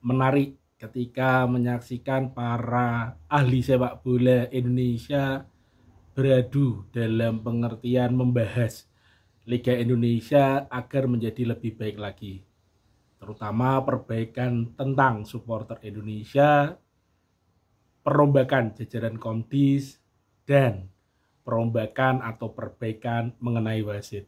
menarik ketika menyaksikan para ahli sepak bola Indonesia beradu dalam pengertian membahas Liga Indonesia agar menjadi lebih baik lagi, terutama perbaikan tentang supporter Indonesia, perombakan jajaran Komdis, dan perombakan atau perbaikan mengenai wasit.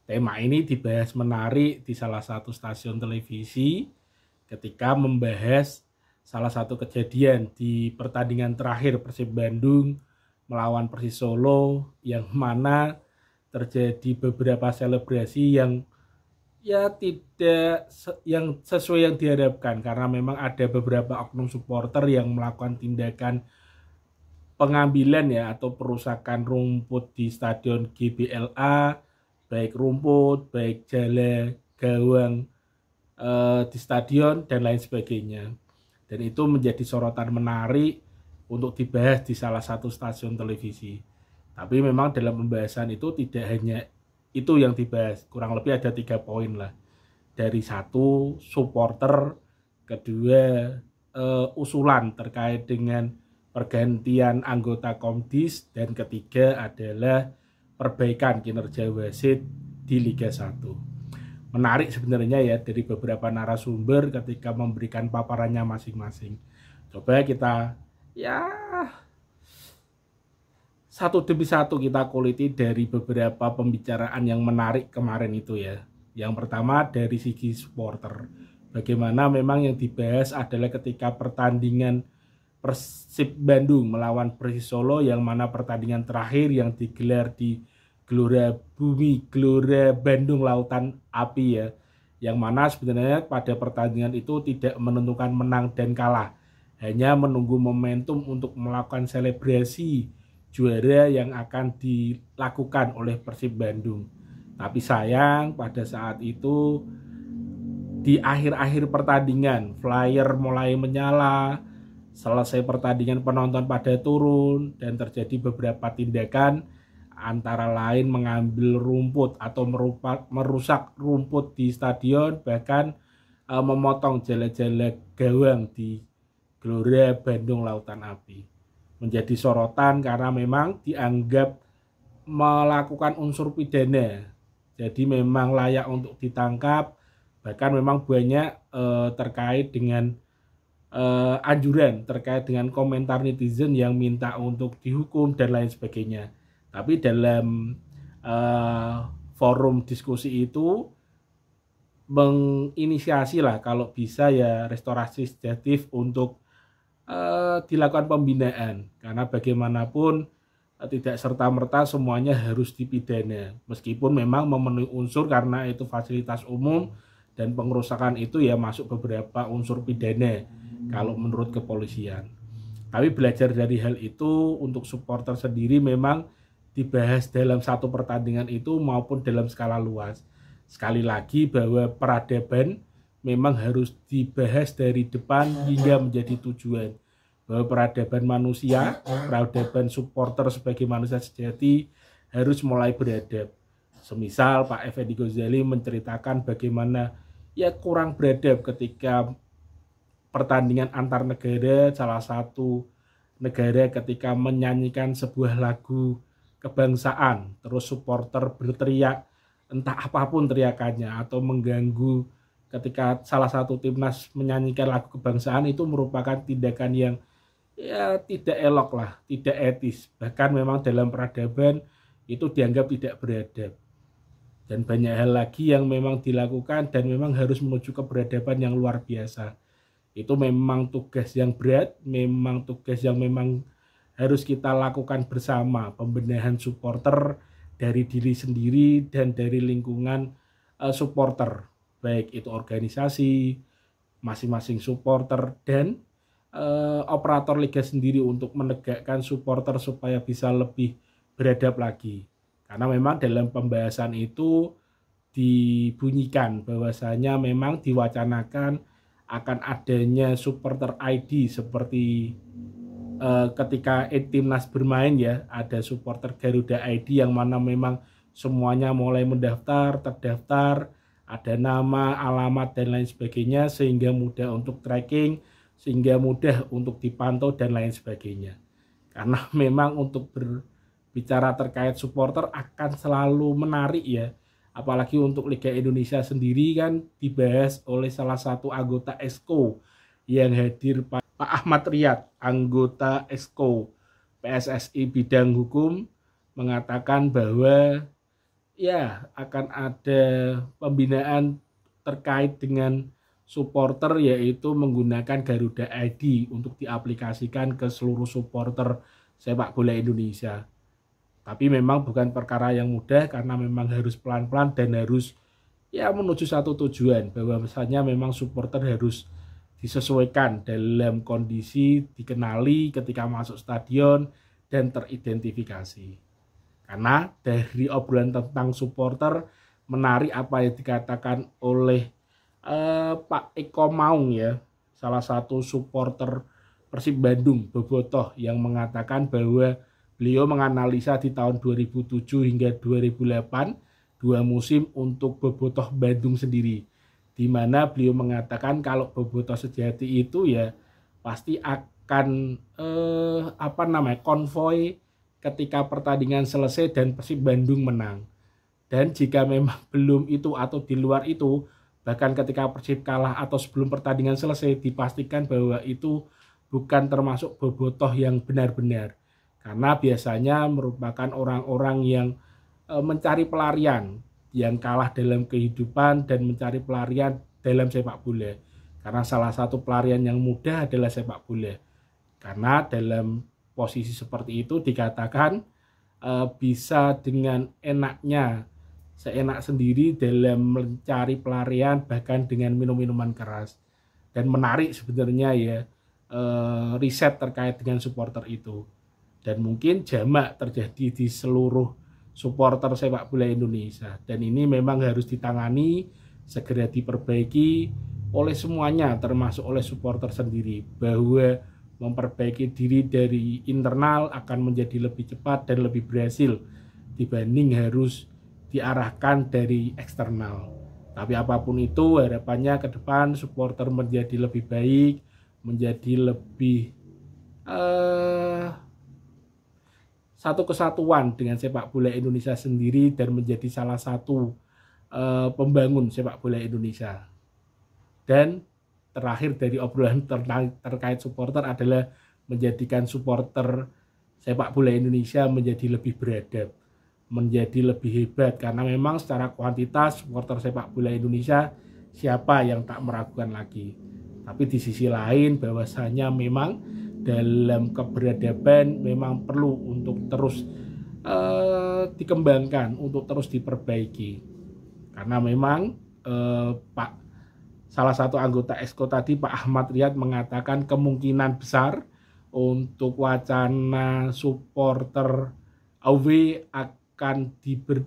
Tema ini dibahas menarik di salah satu stasiun televisi ketika membahas salah satu kejadian di pertandingan terakhir Persib Bandung melawan Persis Solo, yang mana terjadi beberapa selebrasi yang tidak yang sesuai yang diharapkan, karena memang ada beberapa oknum supporter yang melakukan tindakan pengambilan atau perusakan rumput di stadion GBLA, baik rumput, baik jala, gawang di stadion dan lain sebagainya. Dan itu menjadi sorotan menarik untuk dibahas di salah satu stasiun televisi. Tapi memang dalam pembahasan itu tidak hanya itu yang dibahas, kurang lebih ada 3 poin lah. Dari 1, supporter, kedua usulan terkait dengan pergantian anggota Komdis, dan ketiga adalah perbaikan kinerja wasit di Liga 1. Menarik sebenarnya dari beberapa narasumber ketika memberikan paparannya masing-masing. Coba kita satu demi satu kita kuliti dari beberapa pembicaraan yang menarik kemarin itu ya. Yang pertama dari segi supporter. Bagaimana memang yang dibahas adalah ketika pertandingan Persib Bandung melawan Persis Solo, yang mana pertandingan terakhir yang digelar di Gelora Bumi, Gelora Bandung Lautan Api ya. Yang mana sebenarnya pada pertandingan itu tidak menentukan menang dan kalah, hanya menunggu momentum untuk melakukan selebrasi juara yang akan dilakukan oleh Persib Bandung. Tapi sayang pada saat itu di akhir-akhir pertandingan flyer mulai menyala, selesai pertandingan penonton pada turun, dan terjadi beberapa tindakan antara lain mengambil rumput atau merusak rumput di stadion, bahkan memotong jala-jala gawang di Gelora Bandung Lautan Api. Menjadi sorotan karena memang dianggap melakukan unsur pidana, jadi memang layak untuk ditangkap. Bahkan memang banyak terkait dengan anjuran terkait dengan komentar netizen yang minta untuk dihukum dan lain sebagainya. Tapi dalam forum diskusi itu menginisiasi lah kalau bisa restorasi justice untuk dilakukan pembinaan, karena bagaimanapun tidak serta-merta semuanya harus dipidana, meskipun memang memenuhi unsur karena itu fasilitas umum dan pengerusakan itu masuk beberapa unsur pidana kalau menurut kepolisian. Tapi belajar dari hal itu, untuk supporter sendiri memang dibahas dalam satu pertandingan itu maupun dalam skala luas. Sekali lagi bahwa peradaban memang harus dibahas dari depan hingga menjadi tujuan. Bahwa peradaban manusia, peradaban supporter sebagai manusia sejati harus mulai beradab. Semisal Pak Effendi Ghazali menceritakan bagaimana kurang beradab ketika pertandingan antar negara, salah satu negara ketika menyanyikan sebuah lagu kebangsaan, terus supporter berteriak entah apapun teriakannya atau mengganggu ketika salah satu timnas menyanyikan lagu kebangsaan, itu merupakan tindakan yang tidak elok lah, tidak etis. Bahkan memang dalam peradaban itu dianggap tidak beradab. Dan banyak hal lagi yang memang dilakukan dan memang harus menuju ke peradaban yang luar biasa. Itu memang tugas yang berat, memang tugas yang memang harus kita lakukan bersama. Pembenahan supporter dari diri sendiri dan dari lingkungan supporter, baik itu organisasi, masing-masing supporter, dan operator liga sendiri untuk menegakkan supporter supaya bisa lebih beradab lagi. Karena memang dalam pembahasan itu dibunyikan bahwasanya memang diwacanakan akan adanya supporter ID seperti ketika timnas bermain ada supporter Garuda ID, yang mana memang semuanya mulai mendaftar, terdaftar, ada nama, alamat, dan lain sebagainya, sehingga mudah untuk tracking, sehingga mudah untuk dipantau, dan lain sebagainya. Karena memang untuk berbicara terkait supporter akan selalu menarik ya, apalagi untuk Liga Indonesia sendiri kan dibahas oleh salah satu anggota Exco yang hadir, Pak Ahmad Riyad, anggota Exco PSSI bidang hukum, mengatakan bahwa ya akan ada pembinaan terkait dengan supporter, yaitu menggunakan Garuda ID untuk diaplikasikan ke seluruh supporter sepak bola Indonesia. Tapi memang bukan perkara yang mudah karena memang harus pelan-pelan dan harus ya menuju satu tujuan, bahwa misalnya memang supporter harus disesuaikan dalam kondisi dikenali ketika masuk stadion dan teridentifikasi. Karena dari obrolan tentang supporter, menarik apa yang dikatakan oleh Pak Eko Maung ya, salah satu supporter Persib Bandung Bobotoh, yang mengatakan bahwa beliau menganalisa di tahun 2007 hingga 2008 2 musim untuk Bobotoh Bandung sendiri, di mana beliau mengatakan kalau Bobotoh sejati itu ya pasti akan konvoy ketika pertandingan selesai dan Persib Bandung menang. Dan jika memang belum itu atau di luar itu, bahkan ketika Persib kalah atau sebelum pertandingan selesai, dipastikan bahwa itu bukan termasuk Bobotoh yang benar-benar, karena biasanya merupakan orang-orang yang mencari pelarian, yang kalah dalam kehidupan dan mencari pelarian dalam sepak bola. Karena salah satu pelarian yang mudah adalah sepak bola. Karena dalam posisi seperti itu dikatakan bisa dengan enaknya, seenak sendiri dalam mencari pelarian, bahkan dengan minum-minuman keras. Dan menarik sebenarnya ya riset terkait dengan supporter itu. Dan mungkin jamak terjadi di seluruh supporter sepak bola Indonesia, dan ini memang harus ditangani, segera diperbaiki oleh semuanya, termasuk oleh supporter sendiri, bahwa memperbaiki diri dari internal akan menjadi lebih cepat dan lebih berhasil dibanding harus diarahkan dari eksternal. Tapi apapun itu, harapannya ke depan supporter menjadi lebih baik, menjadi lebih satu kesatuan dengan sepak bola Indonesia sendiri, dan menjadi salah satu pembangun sepak bola Indonesia. Dan terakhir dari obrolan terkait supporter adalah menjadikan supporter sepak bola Indonesia menjadi lebih beradab, menjadi lebih hebat, karena memang secara kuantitas supporter sepak bola Indonesia siapa yang tak meragukan lagi. Tapi di sisi lain bahwasanya memang dalam keberadaban memang perlu untuk terus dikembangkan, untuk terus diperbaiki. Karena memang salah satu anggota Exco tadi, Pak Ahmad Riyad, mengatakan kemungkinan besar untuk wacana supporter away akan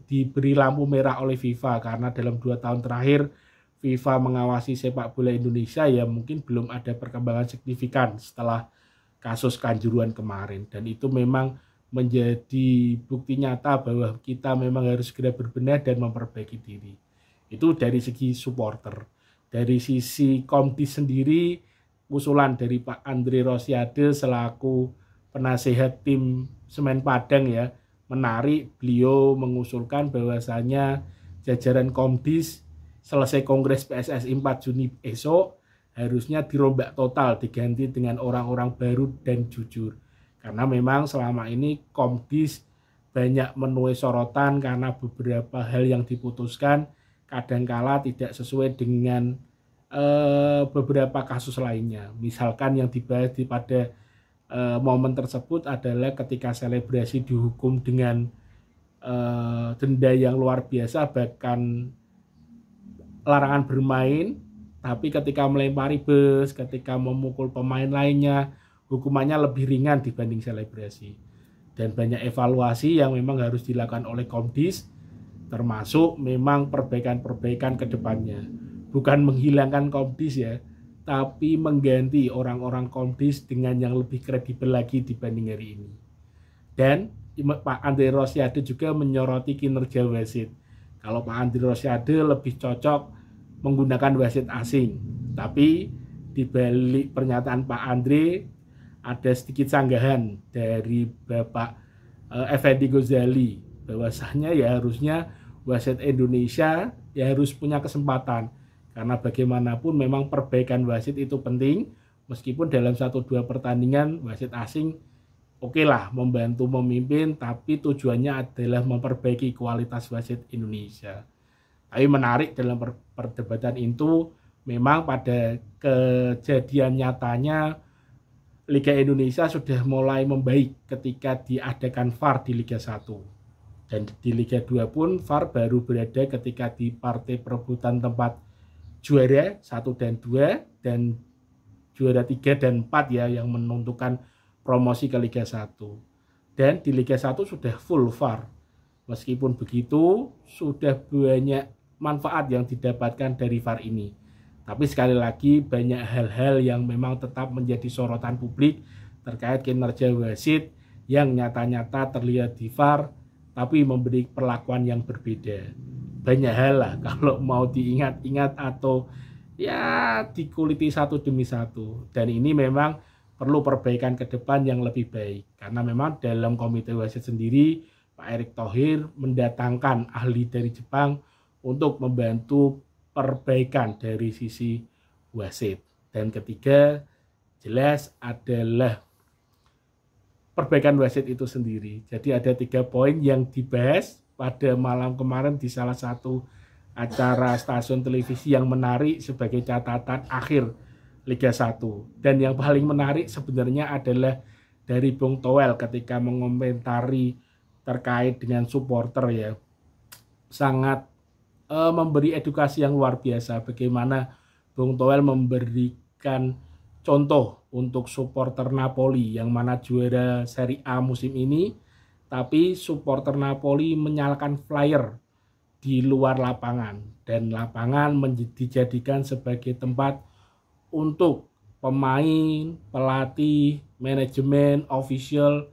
diberi lampu merah oleh FIFA, karena dalam 2 tahun terakhir FIFA mengawasi sepak bola Indonesia ya mungkin belum ada perkembangan signifikan setelah kasus Kanjuruhan kemarin, dan itu memang menjadi bukti nyata bahwa kita memang harus segera berbenah dan memperbaiki diri. Itu dari segi supporter. Dari sisi Komdis sendiri, usulan dari Pak Andre Rosiade selaku penasehat tim Semen Padang ya, menarik. Beliau mengusulkan bahwasanya jajaran Komdis selesai Kongres PSSI 4 Juni esok harusnya dirombak total, diganti dengan orang-orang baru dan jujur. Karena memang selama ini Komdis banyak menuai sorotan karena beberapa hal yang diputuskan kadangkala tidak sesuai dengan beberapa kasus lainnya. Misalkan yang dibahas pada momen tersebut adalah ketika selebrasi dihukum dengan denda yang luar biasa, bahkan larangan bermain. Tapi ketika melempari bus, ketika memukul pemain lainnya, hukumannya lebih ringan dibanding selebrasi. Dan banyak evaluasi yang memang harus dilakukan oleh Komdis, termasuk memang perbaikan-perbaikan ke depannya. Bukan menghilangkan Komdis ya, tapi mengganti orang-orang Komdis dengan yang lebih kredibel lagi dibanding hari ini. Dan Pak Andre Rosiade juga menyoroti kinerja wasit. Kalau Pak Andri Rosiade lebih cocok menggunakan wasit asing. Tapi di balik pernyataan Pak Andri ada sedikit sanggahan dari Bapak Effendi Ghazali bahwasanya ya harusnya wasit Indonesia ya harus punya kesempatan, karena bagaimanapun memang perbaikan wasit itu penting. Meskipun dalam 1-2 pertandingan wasit asing oke lah membantu memimpin, tapi tujuannya adalah memperbaiki kualitas wasit Indonesia. Tapi menarik dalam perdebatan itu memang pada kejadian nyatanya Liga Indonesia sudah mulai membaik ketika diadakan VAR di Liga 1. Dan di Liga 2 pun VAR baru berada ketika di partai perebutan tempat juara 1 dan 2 dan juara 3 dan 4 ya yang menentukan promosi ke Liga 1. Dan di Liga 1 sudah full VAR. Meskipun begitu, sudah banyak manfaat yang didapatkan dari VAR ini. Tapi sekali lagi banyak hal-hal yang memang tetap menjadi sorotan publik terkait kinerja wasit yang nyata-nyata terlihat di VAR tapi memberi perlakuan yang berbeda. Banyak hal lah kalau mau diingat-ingat atau ya dikuliti satu demi satu. Dan ini memang perlu perbaikan ke depan yang lebih baik. Karena memang dalam komite wasit sendiri Pak Erick Thohir mendatangkan ahli dari Jepang untuk membantu perbaikan dari sisi wasit. Dan ketiga jelas adalah perbaikan wasit itu sendiri. Jadi ada 3 poin yang dibahas pada malam kemarin di salah satu acara stasiun televisi yang menarik sebagai catatan akhir Liga 1. Dan yang paling menarik sebenarnya adalah dari Bung Toel ketika mengomentari terkait dengan supporter ya. Sangat memberi edukasi yang luar biasa bagaimana Bung Toel memberikan contoh untuk supporter Napoli yang mana juara Serie A musim ini, tapi supporter Napoli menyalakan flyer di luar lapangan dan lapangan dijadikan sebagai tempat untuk pemain, pelatih, manajemen, official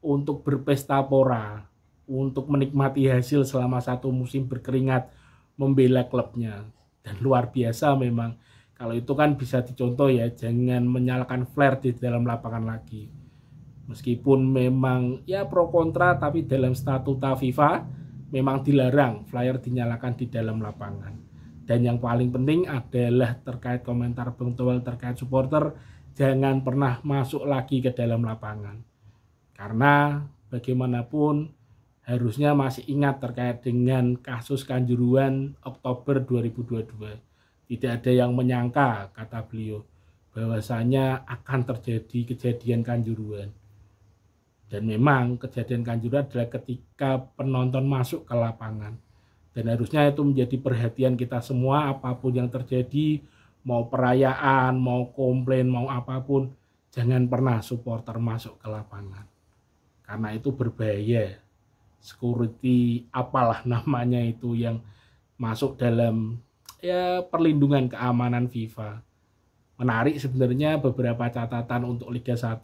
untuk berpesta pora, untuk menikmati hasil selama 1 musim berkeringat membela klubnya. Dan luar biasa memang. Kalau itu kan bisa dicontoh ya, jangan menyalakan flare di dalam lapangan lagi. Meskipun memang ya pro kontra, tapi dalam statuta FIFA memang dilarang flyer dinyalakan di dalam lapangan. Dan yang paling penting adalah terkait komentar Bung Toel terkait supporter, jangan pernah masuk lagi ke dalam lapangan. Karena bagaimanapun harusnya masih ingat terkait dengan kasus Kanjuruhan Oktober 2022. Tidak ada yang menyangka, kata beliau, bahwasanya akan terjadi kejadian Kanjuruhan. Dan memang kejadian Kanjuruhan adalah ketika penonton masuk ke lapangan. Dan harusnya itu menjadi perhatian kita semua, apapun yang terjadi, mau perayaan, mau komplain, mau apapun, jangan pernah supporter masuk ke lapangan. Karena itu berbahaya. Security apalah namanya itu yang masuk dalam ya perlindungan keamanan FIFA. Menarik sebenarnya beberapa catatan untuk Liga 1.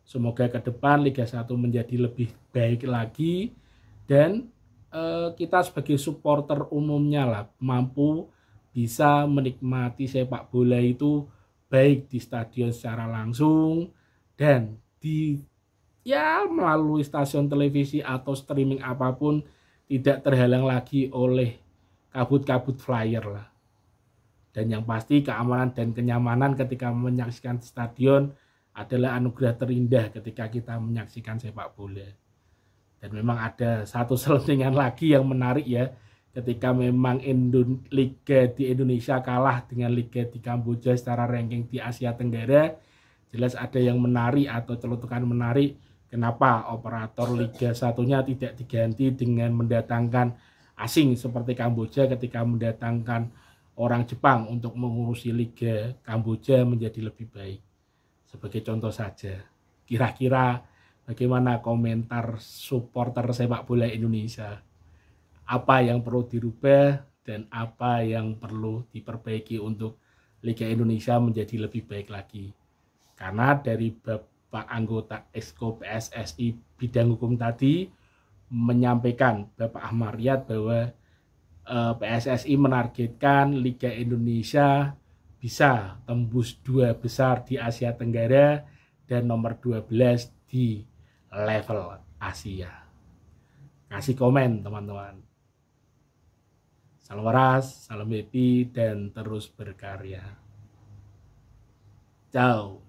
Semoga ke depan Liga 1 menjadi lebih baik lagi dan kita sebagai supporter umumnya lah mampu bisa menikmati sepak bola itu baik di stadion secara langsung dan di ya melalui stasiun televisi atau streaming apapun, tidak terhalang lagi oleh kabut-kabut flyer lah. Dan yang pasti keamanan dan kenyamanan ketika menyaksikan stadion adalah anugerah terindah ketika kita menyaksikan sepak bola. Dan memang ada satu selentingan lagi yang menarik ya, ketika memang Liga di Indonesia kalah dengan Liga di Kamboja secara ranking di Asia Tenggara, jelas ada yang menarik atau celutukan menarik. Kenapa operator Liga 1-nya tidak diganti dengan mendatangkan asing seperti Kamboja ketika mendatangkan orang Jepang untuk mengurusi Liga Kamboja menjadi lebih baik. Sebagai contoh saja, kira-kira bagaimana komentar supporter sepak bola Indonesia? Apa yang perlu dirubah dan apa yang perlu diperbaiki untuk Liga Indonesia menjadi lebih baik lagi? Karena dari Pak anggota Exco PSSI bidang hukum tadi menyampaikan Bapak Ahmad Riyad bahwa PSSI menargetkan Liga Indonesia bisa tembus 2 besar di Asia Tenggara dan nomor 12 di level Asia. Kasih komen teman-teman. Salam waras, salam happy, dan terus berkarya. Ciao.